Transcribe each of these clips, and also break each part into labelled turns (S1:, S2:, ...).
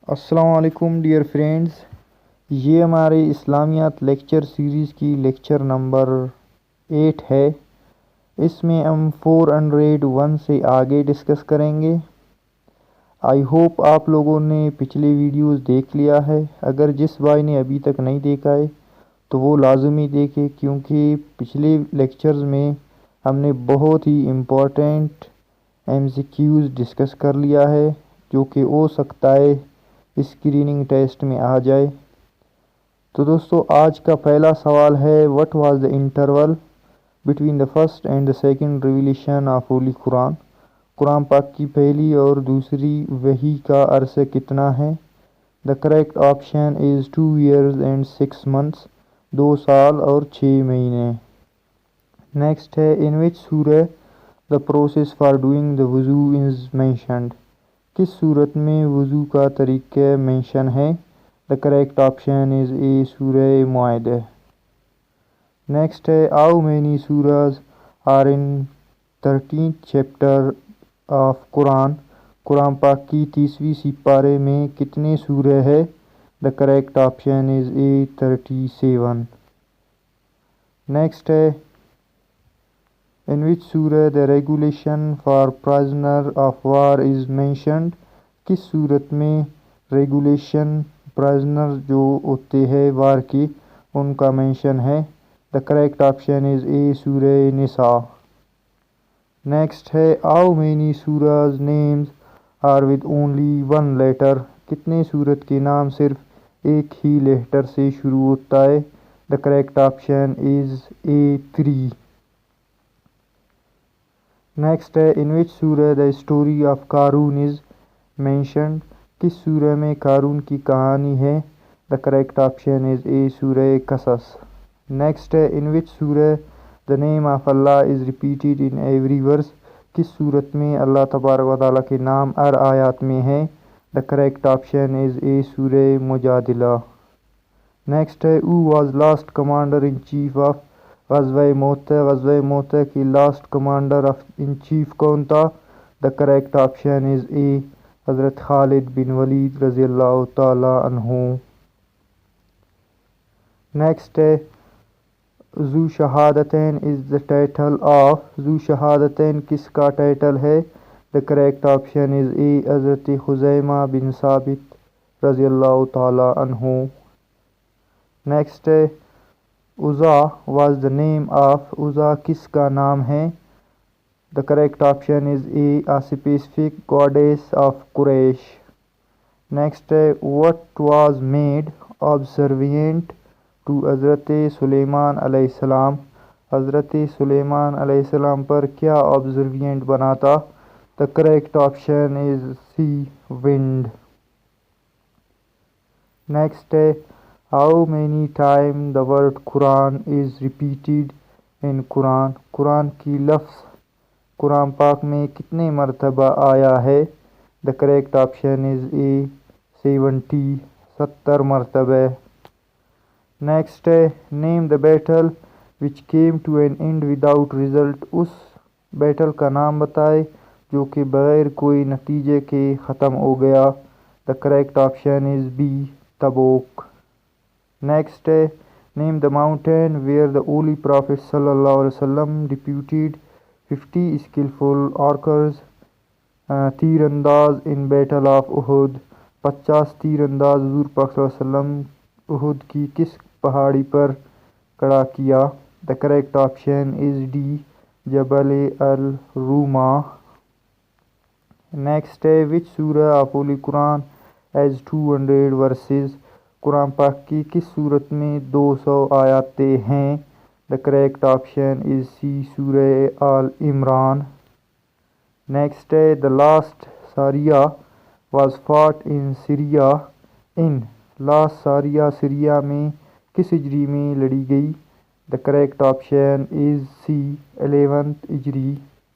S1: السلام علیکم dear friends, یہ ہمارے اسلامیات لیکچر سیریز کی لیکچر نمبر 8 ہے۔ اس میں ہم 401 سے آگے ڈسکس کریں گے۔ آئی ہوپ آپ لوگوں نے پچھلے ویڈیوز دیکھ لیا ہے۔ اگر جس بھائی نے ابھی تک نہیں دیکھا ہے تو وہ لازمی دیکھے، کیونکہ پچھلے لیکچرز میں ہم نے بہت ہی امپورٹنٹ MCQs ڈسکس کر لیا ہے، جو کہ ہو سکتا ہے اسکریننگ ٹیسٹ میں آ جائے۔ تو دوستو، آج کا پہلا سوال ہے، what was the interval between the first and the second revelation of holy Quran? قرآن پاک کی پہلی اور دوسری وحی کا عرصہ کتنا ہے؟ The correct option is 2 years and 6 months، 2 سال اور 6 مہینے۔ نیکسٹ ہے، in which surah the process for doing the وضو از مینشنڈ؟ کس صورت میں وضو کا طریقہ مینشن ہے؟ The correct option is A, Surah Maidah. Next ہے، how many surahs are in 13th chapter of Quran? قرآن پاک کی 30ویں سپارے میں کتنے سورہ ہے؟ The correct option is A, 37۔ Next ہے، in which surah the regulation for prisoner of war is mentioned؟ کس صورت میں ریگولیشن پرائزنر جو ہوتے ہیں وار کی، ان کا مینشن ہے؟ The correct option is A, سورہ نساء۔ نیکسٹ ہے، how many surahs names are with only 1 letter؟ کتنے سورت کے نام صرف ایک ہی لیٹر سے شروع ہوتا ہے؟ The correct option is a, 3۔ Next ہے، in which surah the story of Qarun is mentioned? کس سورہ میں قارون کی کہانی ہے؟ The correct option is A, سورہ قصص۔ نیکسٹ ہے، in which surah the name of Allah is repeated in every verse? کس صورت میں اللہ تبارک و تعالیٰ کے نام ہر آیات میں ہے؟ The correct option is A, سورہ مجادلہ۔ نیکسٹ ہے، who was last commander in chief of غزوہ موتہ؟ غزوہ موتہ کی لاسٹ کمانڈر ان چیف کون تھا؟ دا کریکٹ آپشن از اے، حضرت خالد بن ولید رضی اللہ تعالی عنہ۔ نیکسٹ ہے، ذو شہادتین از دا ٹائٹل آف؟ ذو شہادتین کس کا ٹائٹل ہے؟ دا کریکٹ آپشن از اے، حضرت خزیمہ بن ثابت رضی اللہ تعالی عنہ۔ نیکسٹ ہے، عزا واز دا نیم آف؟ عزا کس کا نام ہے؟ The correct option is A, specific goddess of Quraysh. Next ہے، what was made observant to Hazrat Sulaiman علیہ السلام؟ حضرت سلیمان علیہ السلام پر کیا آبزروینٹ بنا تھا؟ The correct option is C, wind. Next ہے، how many time the word Quran is repeated in Quran? قرآن کی لفظ قرآن پاک میں کتنے مرتبہ آیا ہے؟ دا کریکٹ آپشن از اے، 70 مرتبہ۔ نیکسٹ ہے، name the battle which came to an end without result? اس بیٹل کا نام بتائے جو کہ بغیر کوئی نتیجے کے ختم ہو گیا۔ The correct option is B, Tabuk. Next ہے، name the mountain where the holy prophet صلی اللہ علیہ وسلم ڈپیوٹیڈ 50 اسکلفل آرکرز تیر انداز ان بیٹل آف احد؟ 50 تیر انداز حضور پاک صلی اللہ علیہ وسلم احد کی کس پہاڑی پر کھڑا کیا؟ The correct option is D, جبل الروما۔ نیکسٹ ہے، which surah of holy Quran is 200 verses? قرآن پاک کی کس صورت میں 200 آیاتیں ہیں؟ دا کریکٹ آپشن از سی، سورہ آل عمران۔ نیکسٹ ہے، دا لاسٹ ساریہ was fought in Syria in? Last ساریہ سیریا میں کس ہجری میں لڑی گئی؟ دا correct option is C, 11th ہجری۔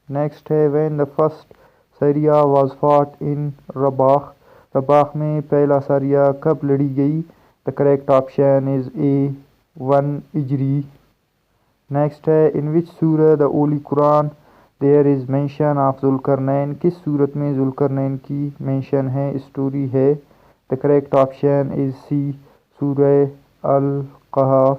S1: نیکسٹ ہے، وین دا فرسٹ ساریہ واز فاٹ ان رباخ؟ رباخ میں پہلا ساریہ کب لڑی گئی؟ دا کریکٹ آپشن از اے، 1 ہجری۔ نیکسٹ ہے، in which surah the Holi Quran there is mention of Zulqarnain? کس صورت میں ذوالقرنین کی مینشن ہے، اسٹوری ہے؟ The correct option is C. Surah Al-Kahf.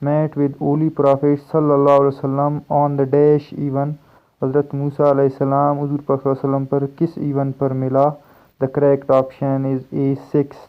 S1: met with Holy Prophet sallallahu alaihi wasallam on the dash even. Hazrat Musa alayhi salam Huzur Pak sallallahu alaihi wasallam par kis even par mila? The correct option is A. 6th.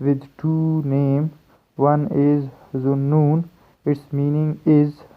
S1: with two names. One is Zunnun. Its meaning is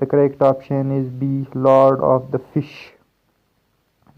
S1: The correct option is B. Lord of the fish.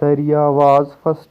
S1: Sariya was. First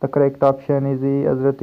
S1: The correct option is A. Hazrat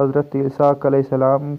S1: Hazrat Ishaq alayhi salam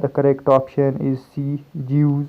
S1: The correct option is C. Jews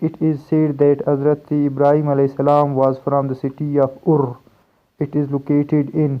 S1: it is said that Hazrat Ibrahim alayhi salam was from the city of Ur. It is located in.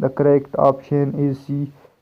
S1: The correct option is C.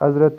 S1: Hazrat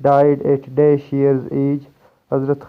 S1: died at dash years age. Hazrat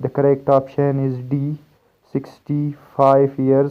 S1: The correct option is D. 65 years.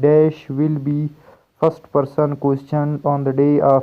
S1: dash will be first person question on the day of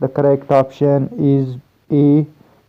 S1: The correct option is A.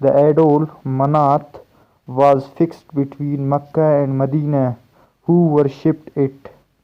S1: the idol Manat was fixed between Makkah and Medina. Who worshipped it?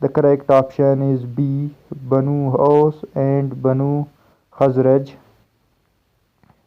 S1: The correct option is B. Banu Aus and Banu Khazraj.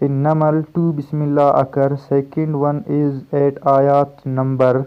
S1: in Namal 2 Bismillah occur. Second one is at ayat number.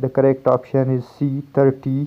S1: The correct option is C. 30.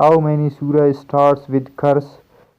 S1: how many surah starts with curse.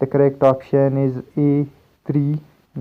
S1: The correct option is A. 3.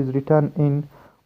S1: is written in.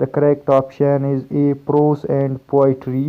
S1: The correct option is A. prose and poetry.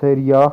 S1: Sariya.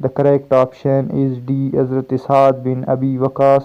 S1: The correct option is D. Hazrat Sa'd bin Abi Waqqas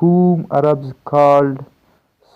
S1: whom Arabs called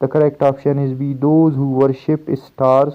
S1: The correct option is B. Those who worship stars.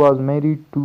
S1: was married to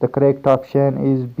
S1: The correct option is B.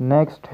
S1: Next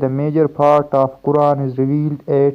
S1: the major part of Quran is revealed at.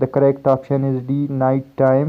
S1: The correct option is D. night time.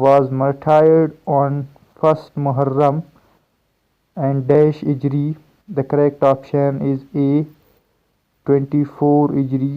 S1: was martyred on 1st Muharram and dash Hijri. The correct option is A. 24 Hijri.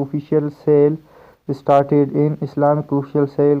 S1: official sale started in. Islamic official sale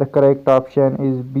S1: The correct option is B.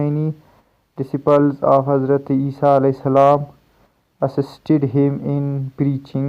S1: many disciples of Hazrat Isa alayhi salam assisted him in preaching.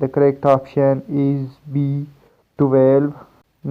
S1: The correct option is B. 12.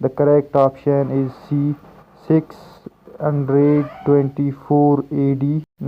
S1: The correct option is C. 624 AD.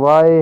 S1: why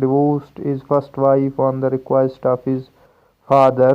S1: divorced his first wife on the request of his father.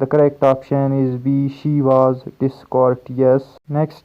S1: The correct option is B. She was discourteous. Next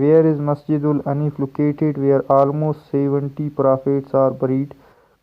S1: where is Masjidul Anif located where almost 70 prophets are buried.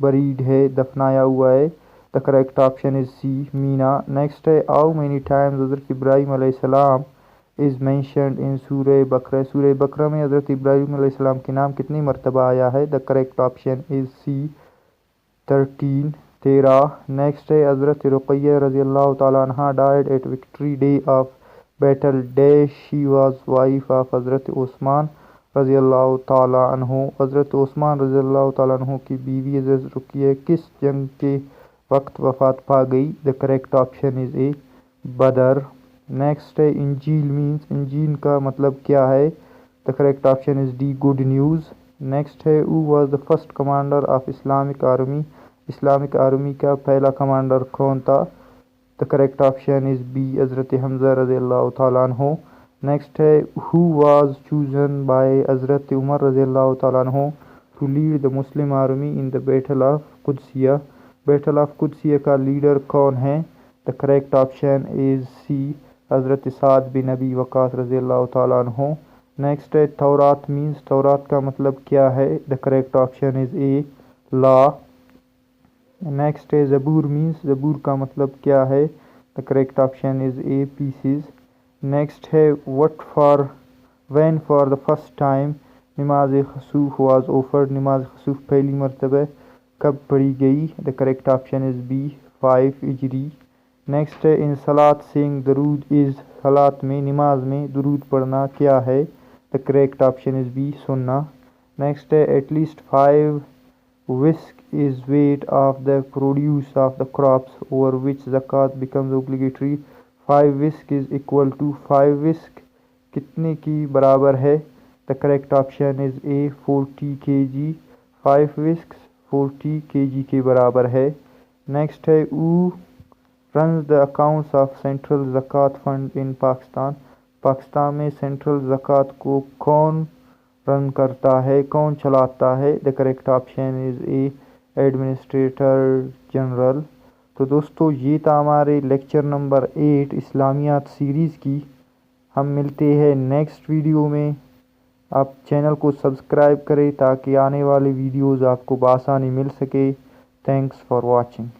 S1: buried ہے, دفنایا ہوا ہے. The correct option is C, Mina. Next ہے how many times حضرت ابراہیم علیہ السلام is mentioned in سورہ بقرہ. سورہ بقرہ میں حضرت ابراہیم علیہ السلام کے نام کتنی مرتبہ آیا ہے؟ The correct option is C, 13. Next ہے حضرت رقیہ رضی اللہ تعالیٰ عنہ died at victory day of battle dash. She was wife of حضرت عثمان رضی اللہ تعالیٰ عنہ. حضرت عثمان رضی اللہ تعالیٰ عنہ کی بیوی حضرت رقیہ کس جنگ کے وقت وفات پا گئی؟ The correct option is A, Badr. Next ہے انجیل means, انجیل کا مطلب کیا ہے؟ The correct option is D, good news. Next ہے who was the first commander of Islamic Army. Islamic army کا پہلا کمانڈر کون تھا؟ The correct option is B, حضرت حمزہ رضی اللہ تعالیٰ عنہ. نیکسٹ ہے who was chosen by حضرت عمر رضی اللہ تعالیٰ عنہ to lead the Muslim army in the battle of Qudsia. Battle of Qudsia کا لیڈر کون ہے؟ The correct option is C, حضرت سعد بن ابی وقاص رضی اللہ تعالیٰ عنہ. نیکسٹ ہے تورات means, تورات کا مطلب کیا ہے؟ The correct option is A, law. Next ہے زبور means, زبور کا مطلب کیا ہے؟ The correct option is A, pieces. Next ہے when for the first time نماز خسوف was offered. نماز خسوف پہلی مرتبہ کب پڑھی گئی؟ The correct option is B, 5 ہجری. نیکسٹ ہے in صلاۃ saying درود is, صلاۃ میں نماز میں درود پڑھنا کیا ہے؟ The correct option is B, سننا. نیکسٹ ہے at least 5 وسق is weight of the produce of the crops over which zakat becomes obligatory. 5 وسق is equal to 5 وسق کتنے کی برابر ہے؟ The correct option is A, 40 kg. 5 وسق 40 kg کے برابر ہے. Next ہے who runs the accounts of central zakat fund in Pakistan. Pakistan میں central زکوٰۃ کو کون رن کرتا ہے، کون چلاتا ہے؟ The correct option is A, administrator general. تو دوستو یہ تھا ہمارے لیکچر نمبر 8 اسلامیات سیریز کی. ہم ملتے ہیں نیکسٹ ویڈیو میں. آپ چینل کو سبسکرائب کریں تاکہ آنے والے ویڈیوز آپ کو بآسانی مل سکے. Thanks for watching.